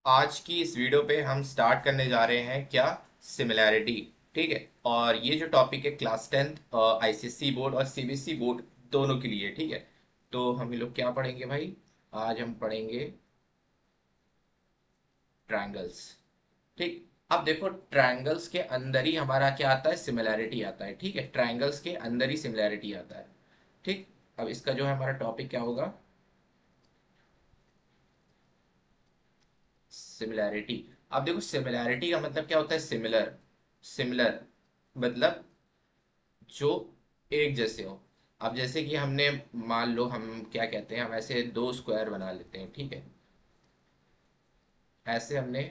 आज की इस वीडियो पे हम स्टार्ट करने जा रहे हैं क्या, सिमिलैरिटी। ठीक है। और ये जो टॉपिक है क्लास 10th आईसीएससी बोर्ड और सीबीएसई बोर्ड दोनों के लिए। ठीक है। तो हम लोग क्या पढ़ेंगे भाई? आज हम पढ़ेंगे ट्रायंगल्स। ठीक। अब देखो, ट्रायंगल्स के अंदर ही हमारा क्या आता है, सिमिलैरिटी आता है। ठीक है, ट्रायंगल्स के अंदर ही सिमिलैरिटी आता है। ठीक। अब इसका जो है हमारा टॉपिक क्या होगा, सिमिलैरिटी। अब देखो, सिमिलैरिटी का मतलब क्या होता है, सिमिलर। सिमिलर मतलब जो एक जैसे हो। अब जैसे कि हमने, मान लो हम क्या कहते हैं, हम ऐसे दो स्क्वायर बना लेते हैं। ठीक है, ऐसे हमने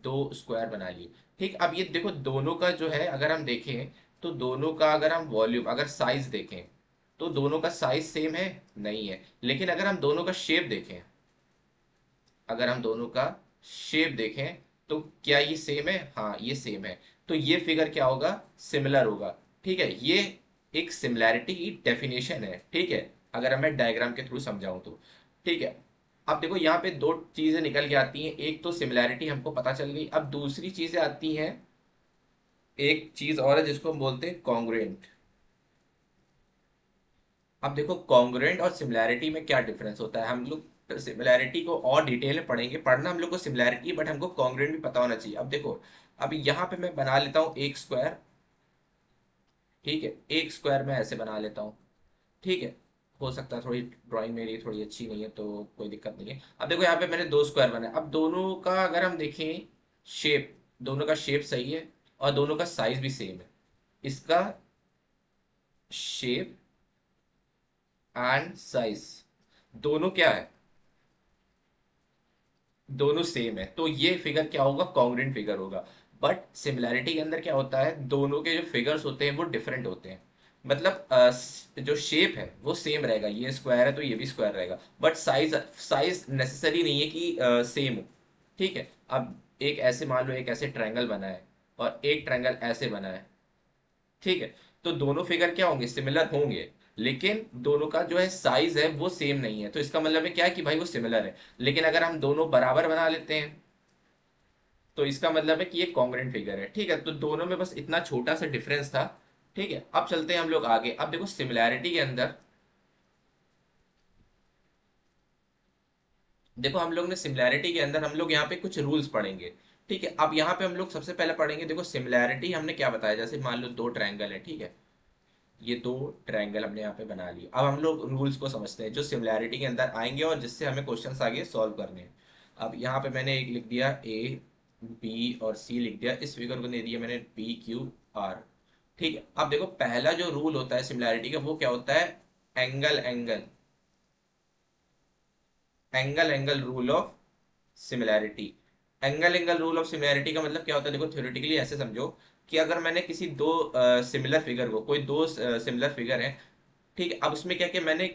दो स्क्वायर बना लिए। ठीक। अब ये देखो, दोनों का जो है अगर हम देखें, तो दोनों का अगर हम वॉल्यूम, अगर साइज देखें, तो दोनों का साइज सेम है? नहीं है। लेकिन अगर हम दोनों का शेप देखें, अगर हम दोनों का शेप देखें, तो क्या ये सेम है? हाँ, ये सेम है। तो ये फिगर क्या होगा, सिमिलर होगा। ठीक है, ये एक सिमिलैरिटी की डेफिनेशन है। ठीक है, अगर मैं डायग्राम के थ्रू समझाऊं तो। ठीक है। अब देखो, यहाँ पे दो चीजें निकल के आती हैं। एक तो सिमिलैरिटी हमको पता चल गई, अब दूसरी चीजें आती हैं। एक चीज और है जिसको हम बोलते हैं कॉन्ग्रुएंट। अब देखो, कॉन्ग्रुएंट और सिमिलैरिटी में क्या डिफरेंस होता है, हम लोग सिमिलैरिटी को और डिटेल में पढ़ेंगे। पढ़ना हम लोग को सिमिलैरिटी, बट हमको कॉन्ग्रुएंट भी पता होना चाहिए। अब देखो, अब यहाँ पे मैं बना लेता हूँ एक स्क्वायर। ठीक है, एक स्क्वायर मैं ऐसे बना लेता हूँ। ठीक है। हो सकता है थोड़ी ड्राइंग मेरी थोड़ी अच्छी नहीं है, तो कोई दिक्कत नहीं है। अब देखो, यहाँ पे मैंने दो स्क्वायर बनाए। अब दोनों का अगर हम देखें शेप, दोनों का शेप सही है और दोनों का साइज भी सेम है। इसका शेप एंड साइज दोनों क्या है, दोनों सेम है। तो ये फिगर क्या होगा, कॉन्ग्रुएंट फिगर होगा। बट सिमिलैरिटी के अंदर क्या होता है, दोनों के जो फिगर्स होते हैं वो डिफरेंट होते हैं। मतलब जो शेप है वो सेम रहेगा, ये स्क्वायर है तो ये भी स्क्वायर रहेगा, बट साइज साइज नेसेसरी नहीं है कि सेम हो। ठीक है। अब एक ऐसे मान लो, एक ऐसे ट्रायंगल बना है और एक ट्रायंगल ऐसे बना है। ठीक है। तो दोनों फिगर क्या होंगे, सिमिलर होंगे। लेकिन दोनों का जो है साइज है वो सेम नहीं है, तो इसका मतलब है क्या है कि भाई वो सिमिलर है। लेकिन अगर हम दोनों बराबर बना लेते हैं, तो इसका मतलब है कि ये कॉन्ग्रुएंट फिगर है। ठीक है, तो दोनों में बस इतना छोटा सा डिफरेंस था। ठीक है, अब चलते हैं हम लोग आगे। अब देखो, सिमिलैरिटी के अंदर देखो, हम लोग ने सिमिलैरिटी के अंदर हम लोग यहाँ पे कुछ रूल्स पढ़ेंगे। ठीक है। अब यहाँ पे हम लोग सबसे पहले पढ़ेंगे, देखो सिमिलैरिटी हमने क्या बताया, जैसे मान लो दो ट्रायंगल है। ठीक है, ये दो ट्रायंगल हमने यहाँ पे बना लिए। अब हम लोग रूल्स को समझते हैं जो सिमिलैरिटी के अंदर आएंगे और जिससे हमें क्वेश्चंस आगे सॉल्व करने हैं। अब यहाँ पे मैंने एक लिख दिया ए, बी और सी लिख दिया। इस फिगर को दे दिया मैंने पी क्यू आर। ठीक है। अब देखो, पहला जो रूल होता है सिमिलैरिटी का वो क्या होता है, angle angle, angle angle rule of similarity. Angle angle rule of similarity का मतलब क्या होता है, देखो थ्योरेटिकली ऐसे समझो कि अगर मैंने किसी दो सिमिलर फिगर को, कोई दो सिमिलर फिगर है। ठीक है, अब उसमें क्या किया मैंने,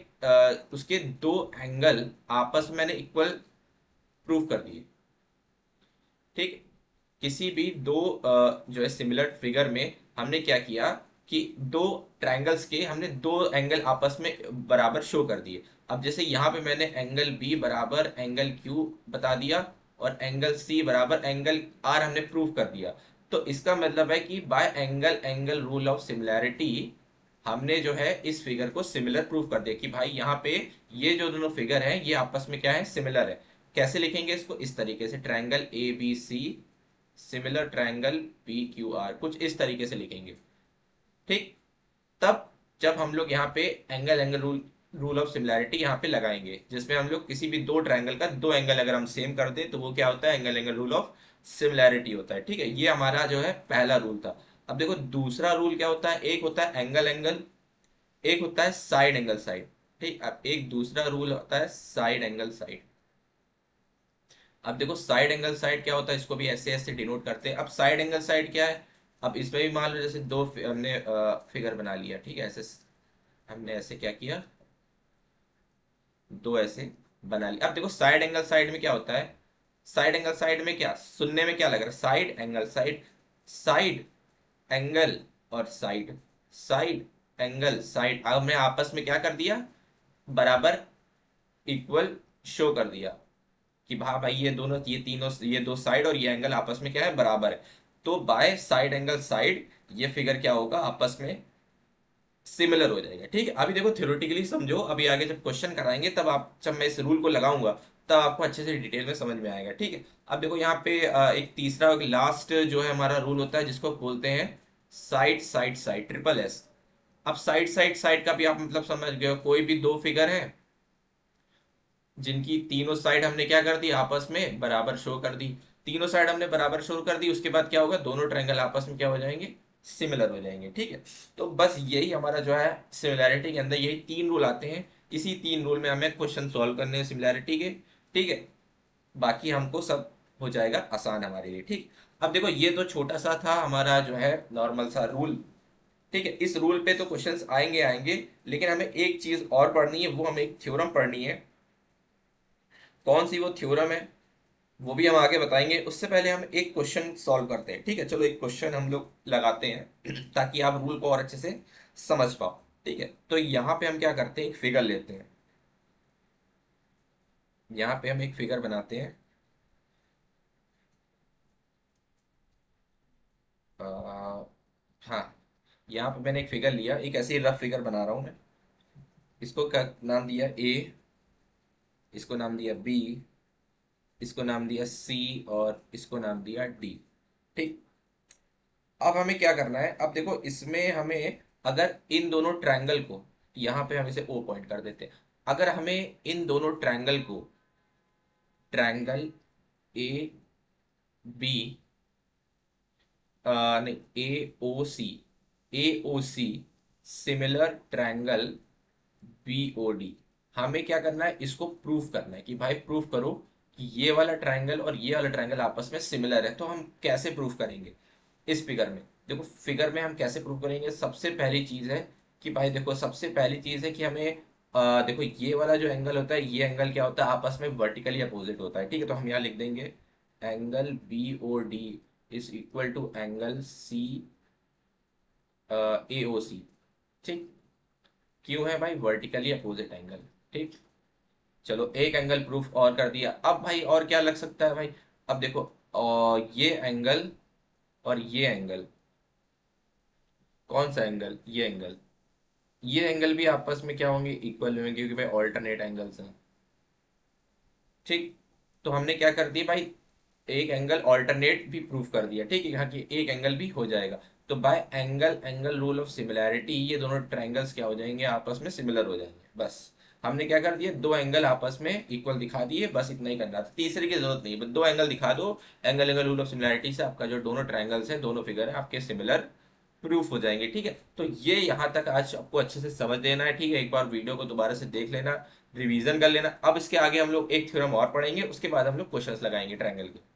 उसके दो एंगल आपस में मैंने इक्वल प्रूव कर दिए। ठीक। किसी भी दो जो है सिमिलर फिगर में हमने क्या किया कि दो ट्रायंगल्स के हमने दो एंगल आपस में बराबर शो कर दिए। अब जैसे यहाँ पे मैंने एंगल बी बराबर एंगल क्यू बता दिया और एंगल सी बराबर एंगल आर हमने प्रूव कर दिया। तो इसका मतलब है कि bye angle angle rule of similarity हमने जो है इस फिगर को सिमिलर प्रूव कर दिया कि भाई यहाँ पे ये जो दोनों फिगर हैं ये आपस में क्या है, सिमिलर है। कैसे लिखेंगे इसको, इस तरीके से, triangle A B C similar triangle P Q R, कुछ इस तरीके से लिखेंगे। ठीक। तब जब हम लोग यहाँ पे angle angle rule rule of similarity यहाँ पे लगाएंगे, जिसमें हम लोग किसी भी दो ट्रायंगल का दो एंगल अगर हम सेम कर दें तो वो क्या होता है, angle angle rule of similarity होता है। ठीक है, ये हमारा जो है पहला रूल था। अब देखो, दूसरा रूल क्या होता है, एक होता है एंगल एंगल, एक होता है साइड एंगल साइड। ठीक। अब एक दूसरा रूल होता है साइड एंगल साइड। अब देखो, साइड एंगल साइड क्या होता है, इसको भी ऐसे ऐसे डिनोट करते हैं। अब साइड एंगल साइड क्या है, अब इसमें भी मान लो जैसे दो हमने फिगर बना लिया। ठीक है, ऐसे हमने ऐसे क्या किया, दो ऐसे बना लिया। अब देखो, साइड एंगल साइड में क्या होता है, साइड एंगल साइड में क्या सुनने में क्या लग रहा है, side angle side, side angle और साइड, साइड एंगल साइड, अब हमने आपस में क्या कर दिया, बराबर इक्वल शो कर दिया। कि भाई ये दोनों, ये तीनों, ये दो साइड और ये एंगल आपस में क्या है, बराबर है। तो बाय साइड एंगल साइड ये फिगर क्या होगा, आपस में सिमिलर हो जाएगा। ठीक है, अभी देखो थ्योरेटिकली समझो, अभी आगे जब क्वेश्चन कराएंगे तब आप, जब मैं इस रूल को लगाऊंगा तब आपको अच्छे से डिटेल में समझ में आएगा। ठीक है, अब देखो यहाँ पे एक तीसरा लास्ट जो है हमारा रूल होता है जिसको बोलते हैं side side side, triple S. अब साइड साइड साइड का भी आप मतलब समझ गए हो, कोई भी दो फिगर है जिनकी तीनों साइड हमने क्या कर दी, आपस में बराबर शो कर दी। तीनों साइड हमने बराबर शो कर दी, उसके बाद क्या होगा, दोनों ट्रायंगल आपस में क्या हो जाएंगे, सिमिलर हो जाएंगे। ठीक है, तो बस यही हमारा जो है सिमिलैरिटी के अंदर यही तीन रूल आते हैं। इसी तीन रूल में हमें क्वेश्चन सॉल्व करने हैं सिमिलैरिटी के। ठीक है, बाकी हमको सब हो जाएगा आसान हमारे लिए। ठीक, अब देखो ये तो छोटा सा था हमारा जो है नॉर्मल सा रूल। ठीक है, इस रूल पे तो क्वेश्चंस आएंगे आएंगे, लेकिन हमें एक चीज और पढ़नी है, वो हमें एक थ्योरम पढ़नी है। कौन सी वो थ्योरम है वो भी हम आगे बताएंगे, उससे पहले हम एक क्वेश्चन सॉल्व करते हैं। ठीक है, चलो एक क्वेश्चन हम लोग लगाते हैं ताकि आप रूल को और अच्छे से समझ पाओ। ठीक है, तो यहाँ पे हम क्या करते हैं, एक फिगर लेते हैं। यहाँ पे हम एक फिगर बनाते हैं। आ, हाँ, यहाँ पे मैंने एक फिगर लिया, एक ऐसे ही रफ फिगर बना रहा हूँ मैं। इसको क्या नाम दिया, ए, इसको नाम दिया बी, इसको नाम दिया सी, और इसको नाम दिया डी। ठीक, अब हमें क्या करना है, अब देखो इसमें हमें, अगर इन दोनों ट्रायंगल को, यहाँ पे हम इसे ओ पॉइंट कर देते हैं, अगर हमें इन दोनों ट्रायंगल को, ट्रायंगल ए बी, नहीं, A O C similar triangle B O D, हमें क्या करना है, इसको प्रूफ करना है कि भाई प्रूफ करो कि ये वाला ट्रायंगल और ये वाला ट्रायंगल आपस में सिमिलर है। तो हम कैसे प्रूफ करेंगे, इस फिगर में देखो, फिगर में हम कैसे प्रूव करेंगे, सबसे पहली चीज है कि भाई देखो, सबसे पहली चीज है कि हमें देखो ये वाला जो एंगल होता है, ये एंगल क्या होता है, आपस में वर्टिकली अपोजिट होता है। ठीक है, तो हम यहाँ लिख देंगे angle B O D is equal to angle C A O C. ठीक, क्यों है भाई, वर्टिकली अपोजिट एंगल। ठीक, चलो एक एंगल प्रूफ और कर दिया। अब भाई और क्या लग सकता है भाई, अब देखो और ये एंगल और ये एंगल, कौन सा एंगल, ये एंगल भी आपस में क्या होंगे, इक्वल होंगे, क्योंकि भाई ऑल्टरनेट एंगल्स हैं। ठीक, तो हमने क्या कर दिया भाई, एक एंगल ऑल्टरनेट भी प्रूफ कर दिया। ठीक है, यहाँ की एक एंगल भी हो जाएगा। तो bye angle angle rule of similarity ये दोनों ट्रायंगल्स क्या हो जाएंगे, आपस में सिमिलर हो जाएंगे। बस हमने क्या कर दिया, दो एंगल आपस में इक्वल दिखा दिए, बस इतना ही करना था, तीसरे की जरूरत नहीं, बस दो एंगल दिखा दो। Angle angle rule of similarity से आपका जो दोनों ट्रायंगल्स हैं, दोनों फिगर है आपके सिमिलर प्रूफ हो जाएंगे। ठीक है, तो ये यहाँ तक आज आपको अच्छे से समझ लेना है। ठीक है, एक बार वीडियो को दोबारा से देख लेना, रिवीजन कर लेना। अब इसके आगे हम लोग एक थ्योरम और पढ़ेंगे, उसके बाद हम लोग क्वेश्चंस लगाएंगे ट्रायंगल के।